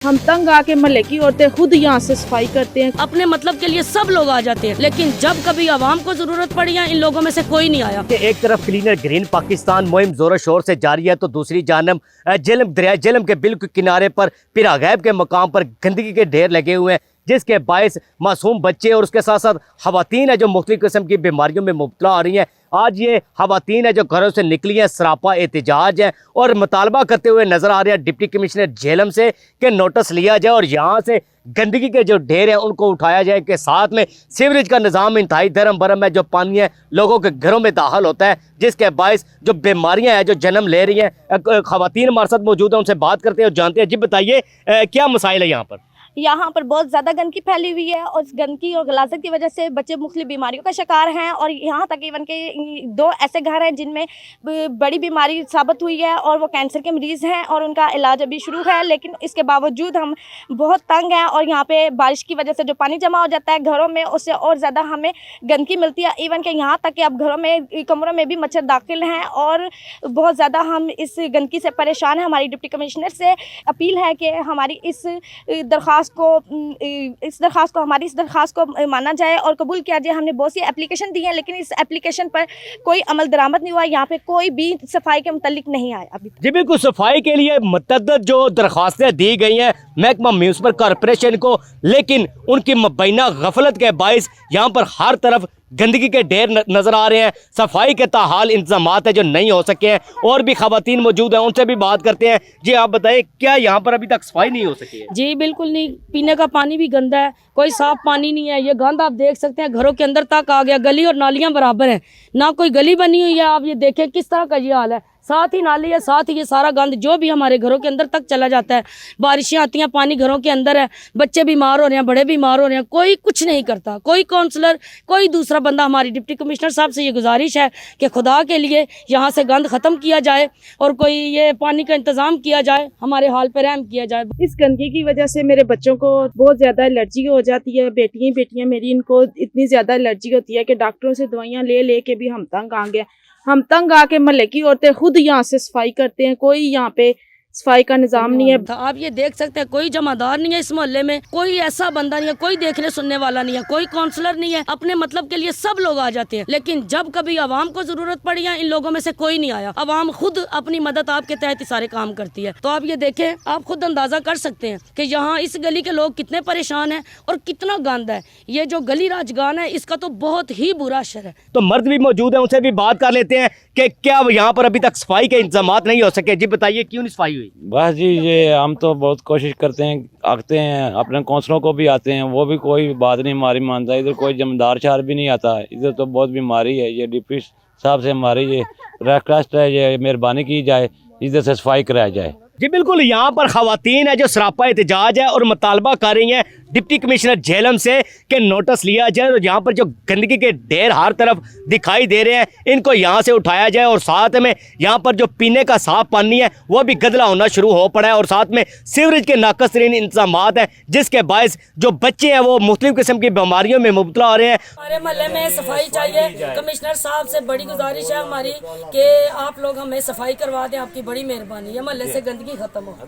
हम तंग आके महल्ले की औरतें खुद यहाँ से सफाई करते हैं। अपने मतलब के लिए सब लोग आ जाते हैं, लेकिन जब कभी आवाम को जरूरत पड़ी है इन लोगों में से कोई नहीं आया। एक तरफ क्लीनर ग्रीन पाकिस्तान मुहिम जोरों शोर से जारी है, तो दूसरी जानब झेलम दरिया झेलम के बिल्कुल किनारे पर पिरागैब के मकाम पर गंदगी के ढेर लगे हुए हैं, जिसके बायस मासूम बच्चे और उसके साथ साथ खवातीन है जो मुख्तलिफ किस्म की बीमारियों में मुब्तला हो रही हैं। आज ये खवातीन है जो घरों से निकली हैं, सरापा एहतजाज है और मुतालबा करते हुए नजर आ रहे हैं डिप्टी कमिश्नर झेलम से कि नोटिस लिया जाए और यहाँ से गंदगी के जो ढेर हैं उनको उठाया जाए, के साथ में सीवरेज का निज़ाम इंतहाई धर्म भरम है। जो पानी है लोगों के घरों में दाखिल होता है, जिसके बायस जो बीमारियां हैं जो जन्म ले रही हैं। खवातीन हमारे साथ मौजूद हैं, उनसे बात करते हैं और जानते हैं। जी बताइए क्या मसाइल है यहाँ पर? यहाँ पर बहुत ज़्यादा गंदगी फैली हुई है और इस गंदगी और गलाजत की वजह से बच्चे मुख्तलिफ बीमारियों का शिकार हैं। और यहाँ तक इवन के 2 ऐसे घर हैं जिनमें बड़ी बीमारी साबित हुई है और वो कैंसर के मरीज़ हैं और उनका इलाज अभी शुरू है, लेकिन इसके बावजूद हम बहुत तंग हैं। और यहाँ पे बारिश की वजह से जो पानी जमा हो जाता है घरों में, उससे और ज़्यादा हमें गंदगी मिलती है। इवन के यहाँ तक कि अब घरों में कमरों में भी मच्छर दाखिल हैं और बहुत ज़्यादा हम इस गंदगी से परेशान हैं। हमारी डिप्टी कमिश्नर से अपील है कि हमारी इस दरख्वास्त को माना जाए और कबूल किया जाए। हमने बहुत सी एप्लीकेशन दी हैं, लेकिन इस एप्लीकेशन पर कोई अमल दरामद नहीं हुआ। यहाँ पे कोई भी सफाई के मुतालिक नहीं आया अभी तक। जी बिल्कुल, सफाई के लिए मुतअद्दिद जो दरख्वास्तें दी गई हैं महकमा म्यूनिसिपल कॉरपोरेशन को, लेकिन उनकी मुबैना गफलत के बायस यहाँ पर हर तरफ गंदगी के ढेर नजर आ रहे हैं। सफाई के ताहाल इंतजाम है जो नहीं हो सके हैं। और भी खवातीन मौजूद हैं, उनसे भी बात करते हैं। जी आप बताइए, क्या यहाँ पर अभी तक सफाई नहीं हो सकी है? जी बिल्कुल नहीं, पीने का पानी भी गंदा है, कोई साफ पानी नहीं है। ये गंद आप देख सकते हैं घरों के अंदर तक आ गया, गली और नालियां बराबर हैं, ना कोई गली बनी हुई है। आप ये देखें किस तरह का ये हाल है, साथ ही नाली है, साथ ही ये सारा गंद जो भी हमारे घरों के अंदर तक चला जाता है। बारिशें आती हैं, पानी घरों के अंदर है, बच्चे बीमार हो रहे हैं, बड़े बीमार हो रहे हैं, कोई कुछ नहीं करता, कोई काउंसलर, कोई दूसरा बंदा। हमारी डिप्टी कमिश्नर साहब से ये गुजारिश है कि खुदा के लिए यहाँ से गंद ख़त्म किया जाए और कोई ये पानी का इंतज़ाम किया जाए, हमारे हाल पर रहम किया जाए। इस गंदगी की वजह से मेरे बच्चों को बहुत ज़्यादा एलर्जी हो जाती है। बेटियां मेरी, इनको इतनी ज़्यादा एलर्जी होती है कि डॉक्टरों से दवाइयाँ ले के भी हम तंग आ गए। हम तंग आके महल्ले की औरतें खुद यहाँ से सफाई करते हैं। कोई यहाँ पे सफाई का निज़ाम नहीं है। आप ये देख सकते हैं कोई जमादार नहीं है इस मोहल्ले में, कोई ऐसा बंदा नहीं है, कोई देखने सुनने वाला नहीं है, कोई काउंसलर नहीं है। अपने मतलब के लिए सब लोग आ जाते हैं, लेकिन जब कभी आवाम को जरूरत पड़ी है इन लोगों में से कोई नहीं आया। आवाम खुद अपनी मदद आपके तहत सारे काम करती है। तो आप ये देखें, आप खुद अंदाजा कर सकते हैं कि यहाँ इस गली के लोग कितने परेशान हैं और कितना गंद है। ये जो गली राजगान है इसका तो बहुत ही बुरा असर है। तो मर्द भी मौजूद है, उनसे भी बात कर लेते हैं कि क्या यहाँ पर अभी तक सफाई के इंतजाम नहीं हो सके। जी बताइए, क्यों नहीं सफाई हुई? बस जी, ये हम तो बहुत कोशिश करते हैं, आते हैं, अपने कौंसलों को भी आते हैं, वो भी कोई बात नहीं हमारी मानता। इधर कोई जमींदार शहर भी नहीं आता, इधर तो बहुत बीमारी है। ये डिप्टी साहब से हमारी ये रिक्वेस्ट है, ये मेहरबानी की जाए, इधर से सफाई कराया जाए। जी बिल्कुल, यहाँ पर खवातीन है जो सरापा एहतजाज है और मुतालबा कर रही हैं डिप्टी कमिश्नर झेलम से कि नोटिस लिया जाए और यहाँ पर जो गंदगी के ढेर हर तरफ दिखाई दे रहे हैं इनको यहाँ से उठाया जाए। और साथ में यहाँ पर जो पीने का साफ पानी है वो भी गंदला होना शुरू हो पड़ा है और साथ में सीवरेज के नाकस तरीन इंतजाम हैं, जिसके बायस जो बच्चे हैं वो मुख्तलिफ किस्म की बीमारियों में मुब्तला हो रहे हैं। हमारे मोहल्ले में सफाई चाहिए। कमिश्नर साहब से बड़ी गुजारिश है हमारी कि आप लोग हमें सफाई करवा दें, आपकी बड़ी मेहरबानी है, मोहल्ले से गंदगी खत्म हो।